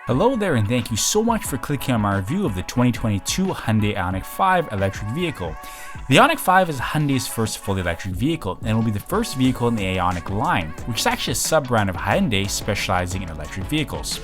Hello there, and thank you so much for clicking on my review of the 2022 Hyundai Ioniq 5 electric vehicle. The Ioniq 5 is Hyundai's first fully electric vehicle and will be the first vehicle in the Ioniq line, which is actually a sub-brand of Hyundai specializing in electric vehicles.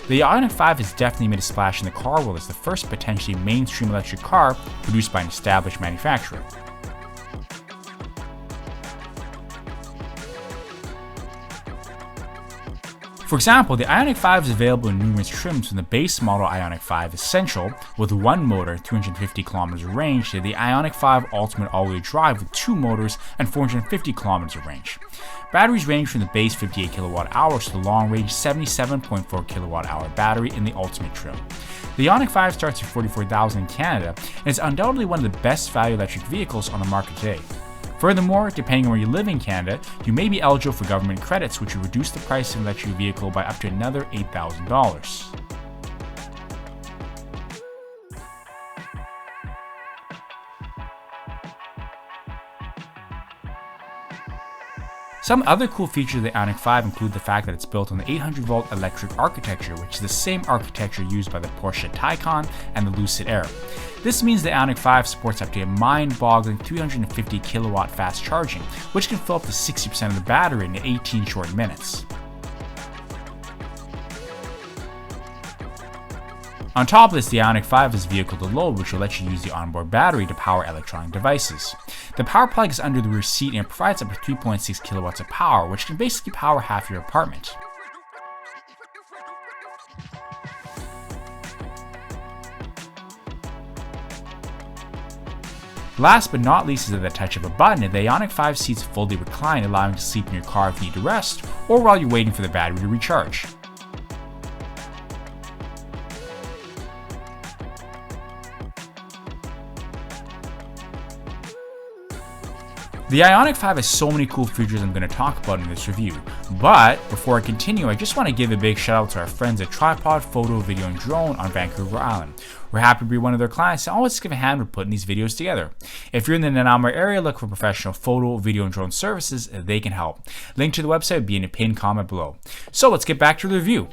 The Ioniq 5 has definitely made a splash in the car world as the first potentially mainstream electric car produced by an established manufacturer. For example, the Ioniq 5 is available in numerous trims from the base model Ioniq 5 Essential with one motor, 350 km of range, to the Ioniq 5 Ultimate all-wheel drive with two motors and 450 km of range. Batteries range from the base 58 kWh to the long-range 77.4 kWh battery in the Ultimate trim. The Ioniq 5 starts at $44,000 in Canada and is undoubtedly one of the best value electric vehicles on the market today. Furthermore, depending on where you live in Canada, you may be eligible for government credits, which will reduce the price of an electric vehicle by up to another $8,000. Some other cool features of the Ioniq 5 include the fact that it's built on the 800-volt electric architecture, which is the same architecture used by the Porsche Taycan and the Lucid Air. This means the Ioniq 5 supports up to a mind-boggling 350 kilowatt fast charging, which can fill up to 60% of the battery in 18 short minutes. On top of this, the Ioniq 5 is vehicle to load, which will let you use the onboard battery to power electronic devices. The power plug is under the rear seat and it provides up to 3.6 kilowatts of power, which can basically power half your apartment. Last but not least is at the touch of a button, the Ioniq 5 seats fully recline, allowing you to sleep in your car if you need to rest, or while you're waiting for the battery to recharge. The Ioniq 5 has so many cool features I'm going to talk about in this review, but before I continue, I just want to give a big shout out to our friends at Tripod, Photo, Video and Drone on Vancouver Island. We're happy to be one of their clients and always give a hand with putting these videos together. If you're in the Nanaimo area looking for professional photo, video and drone services, they can help. Link to the website will be in a pinned comment below. So let's get back to the review.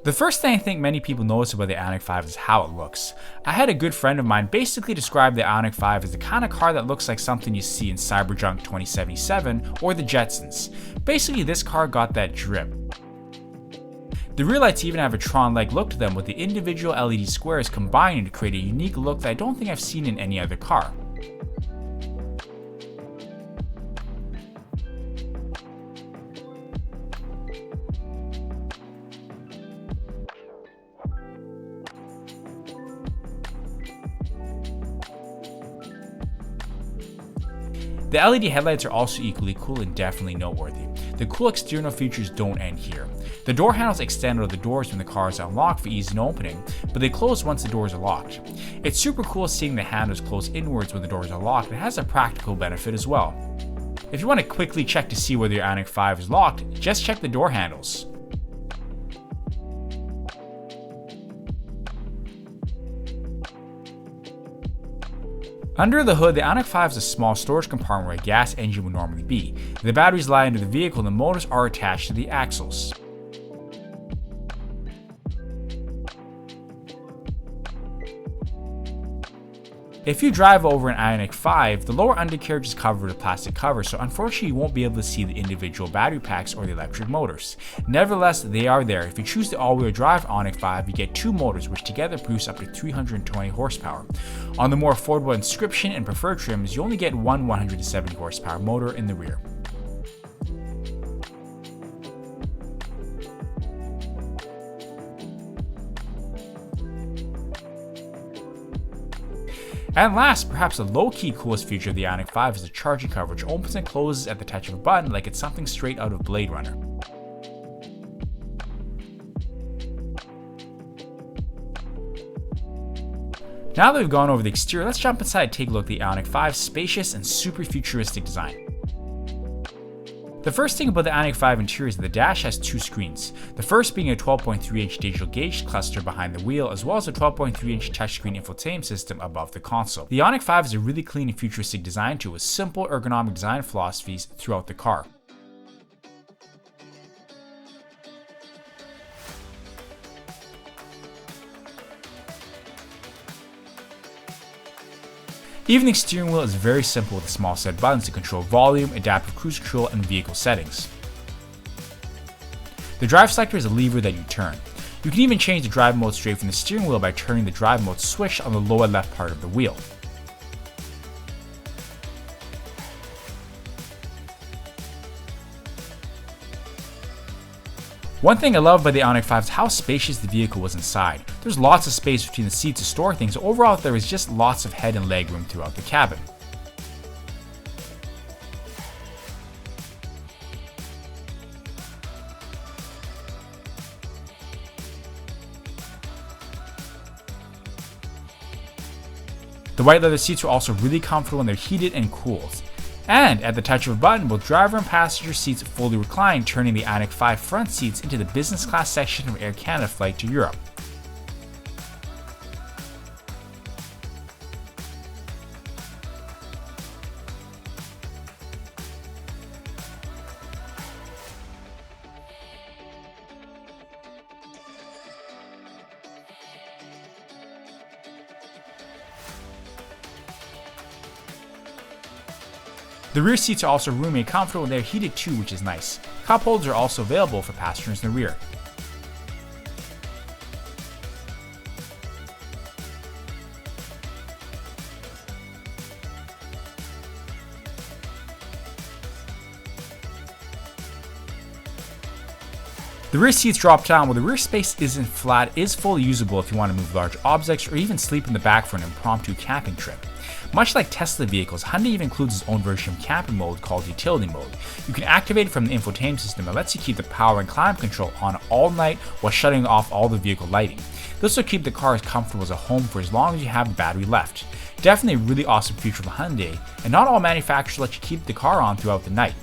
The first thing I think many people notice about the Ioniq 5 is how it looks. I had a good friend of mine basically describe the Ioniq 5 as the kind of car that looks like something you see in Cyberjunk 2077 or the Jetsons. Basically, this car got that drip. The rear lights even have a Tron-like look to them, with the individual LED squares combining to create a unique look that I don't think I've seen in any other car. The LED headlights are also equally cool and definitely noteworthy. The cool external features don't end here. The door handles extend out of the doors when the car is unlocked for ease in opening, but they close once the doors are locked. It's super cool seeing the handles close inwards when the doors are locked, and it has a practical benefit as well. If you want to quickly check to see whether your Ioniq 5 is locked, just check the door handles. Under the hood, the Ioniq 5 is a small storage compartment where a gas engine would normally be. The batteries lie under the vehicle and the motors are attached to the axles. If you drive over an Ioniq 5, the lower undercarriage is covered with a plastic cover, so unfortunately you won't be able to see the individual battery packs or the electric motors. Nevertheless, they are there. If you choose the all-wheel drive Ioniq 5, you get two motors which together produce up to 320 horsepower. On the more affordable Inscription and Preferred trims, you only get one 170 horsepower motor in the rear. And last, perhaps the low-key coolest feature of the Ioniq 5 is the charging cover, which opens and closes at the touch of a button like it's something straight out of Blade Runner. Now that we've gone over the exterior, let's jump inside and take a look at the Ioniq 5's spacious and super futuristic design. The first thing about the Ioniq 5 interior is that the dash has two screens, the first being a 12.3-inch digital gauge cluster behind the wheel, as well as a 12.3-inch touchscreen infotainment system above the console. The Ioniq 5 is a really clean and futuristic design too, with simple ergonomic design philosophies throughout the car. Even the steering wheel is very simple with a small set of buttons to control volume, adaptive cruise control, and vehicle settings. The drive selector is a lever that you turn. You can even change the drive mode straight from the steering wheel by turning the drive mode switch on the lower left part of the wheel. One thing I love about the Ioniq 5 is how spacious the vehicle was inside. There's lots of space between the seats to store things, so overall there is just lots of head and leg room throughout the cabin. The white leather seats are also really comfortable and they're heated and cooled. And at the touch of a button, both driver and passenger seats fully recline, turning the Ioniq 5 front seats into the business class section of Air Canada flight to Europe. The rear seats are also roomy and comfortable and they're heated too, which is nice. Cup holders are also available for passengers in the rear. The rear seats drop down while the rear space isn't flat, it is fully usable if you want to move large objects or even sleep in the back for an impromptu camping trip. Much like Tesla vehicles, Hyundai even includes its own version of camping mode called utility mode. You can activate it from the infotainment system and lets you keep the power and climate control on all night while shutting off all the vehicle lighting. This will keep the car as comfortable as a home for as long as you have the battery left. Definitely a really awesome feature from Hyundai, and not all manufacturers let you keep the car on throughout the night.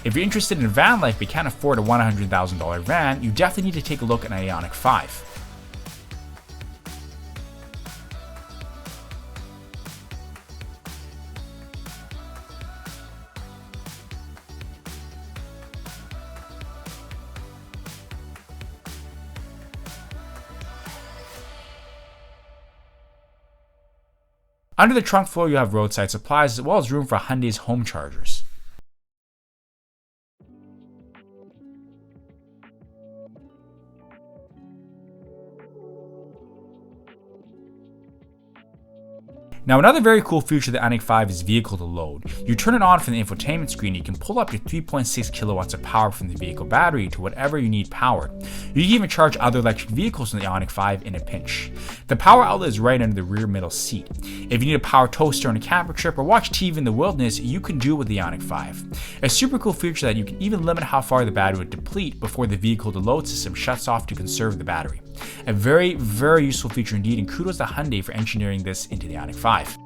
If you're interested in van life but can't afford a $100,000 van, you definitely need to take a look at an Ioniq 5. Under the trunk floor, you have roadside supplies as well as room for Hyundai's home chargers. Now another very cool feature of the Ioniq 5 is vehicle to load. You turn it on from the infotainment screen, you can pull up your 3.6 kilowatts of power from the vehicle battery to whatever you need powered. You can even charge other electric vehicles in the Ioniq 5 in a pinch. The power outlet is right under the rear middle seat. If you need a power toaster on a camper trip or watch TV in the wilderness, you can do it with the Ioniq 5. A super cool feature that you can even limit how far the battery would deplete before the vehicle to load system shuts off to conserve the battery. A very, very useful feature indeed, and kudos to Hyundai for engineering this into the Ioniq 5.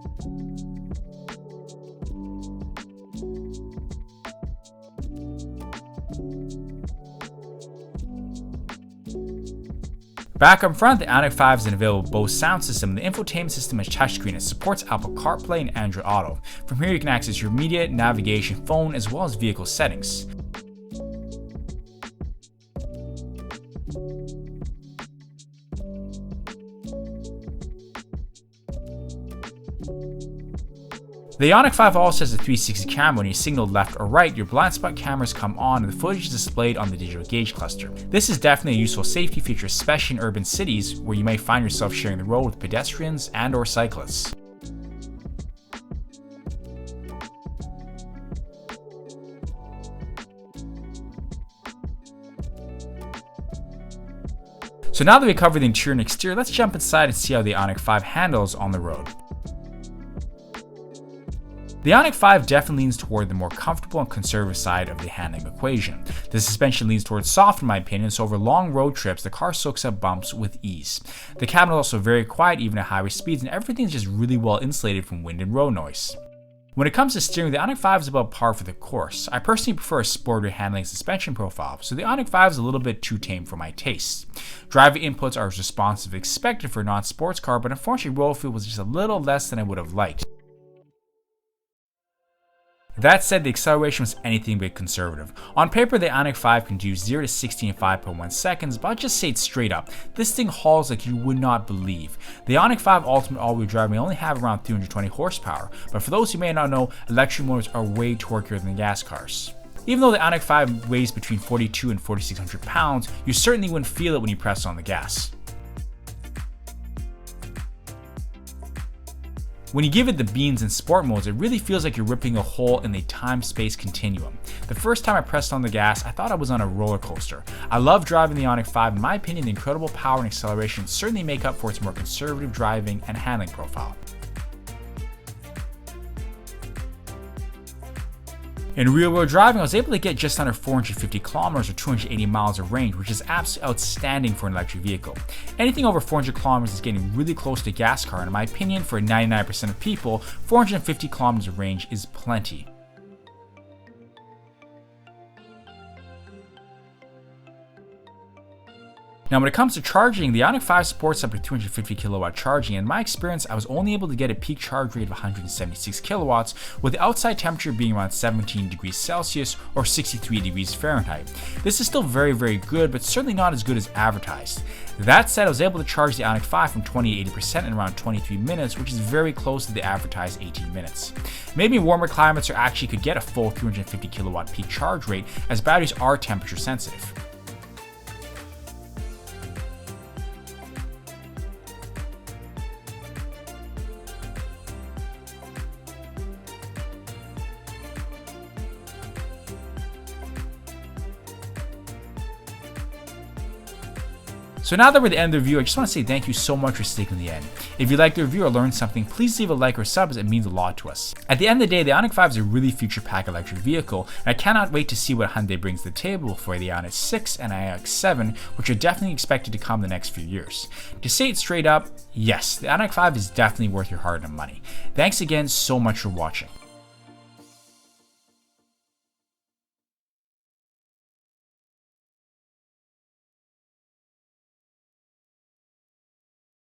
Back up front, the Ioniq 5 is an available Bose sound system. The infotainment system is touchscreen and supports Apple CarPlay and Android Auto. From here you can access your media, navigation, phone, as well as vehicle settings. The Ioniq 5 also has a 360 camera. When you signal left or right, your blind spot cameras come on and the footage is displayed on the digital gauge cluster. This is definitely a useful safety feature, especially in urban cities where you may find yourself sharing the road with pedestrians and or cyclists. So now that we covered the interior and exterior, let's jump inside and see how the Ioniq 5 handles on the road. The Ioniq 5 definitely leans toward the more comfortable and conservative side of the handling equation. The suspension leans towards soft in my opinion, so over long road trips, the car soaks up bumps with ease. The cabin is also very quiet even at highway speeds, and everything is just really well insulated from wind and road noise. When it comes to steering, the Ioniq 5 is about par for the course. I personally prefer a sportier handling suspension profile, so the Ioniq 5 is a little bit too tame for my taste. Driver inputs are as responsive as expected for a non-sports car, but unfortunately road feel was just a little less than I would have liked. That said, the acceleration was anything but conservative. On paper, the Ioniq 5 can do 0 to 60 in 5.1 seconds, but I'll just say it straight up. This thing hauls like you would not believe. The Ioniq 5 Ultimate all-wheel drive may only have around 320 horsepower, but for those who may not know, electric motors are way torquier than gas cars. Even though the Ioniq 5 weighs between 42 and 4,600 pounds, you certainly wouldn't feel it when you press on the gas. When you give it the beans in sport modes, it really feels like you're ripping a hole in the time-space continuum. The first time I pressed on the gas, I thought I was on a roller coaster. I love driving the Ioniq 5. In my opinion, the incredible power and acceleration certainly make up for its more conservative driving and handling profile. In real-world driving, I was able to get just under 450 kilometers or 280 miles of range, which is absolutely outstanding for an electric vehicle. Anything over 400 kilometers is getting really close to a gas car, and in my opinion, for 99% of people, 450 kilometers of range is plenty. Now when it comes to charging, the Ioniq 5 supports up to 250 kilowatt charging, and in my experience I was only able to get a peak charge rate of 176 kilowatts, with the outside temperature being around 17 degrees Celsius or 63 degrees Fahrenheit. This is still very good, but certainly not as good as advertised. That said, I was able to charge the Ioniq 5 from 20 to 80% in around 23 minutes, which is very close to the advertised 18 minutes. Maybe in warmer climates or actually could get a full 350 kilowatt peak charge rate, as batteries are temperature sensitive. So now that we're at the end of the review, I just want to say thank you so much for sticking to the end. If you liked the review or learned something, please leave a like or sub, as it means a lot to us. At the end of the day, the Ioniq 5 is a really future-packed electric vehicle, and I cannot wait to see what Hyundai brings to the table for the Ioniq 6 and Ioniq 7, which are definitely expected to come the next few years. To say it straight up, yes, the Ioniq 5 is definitely worth your hard-earned money. Thanks again so much for watching.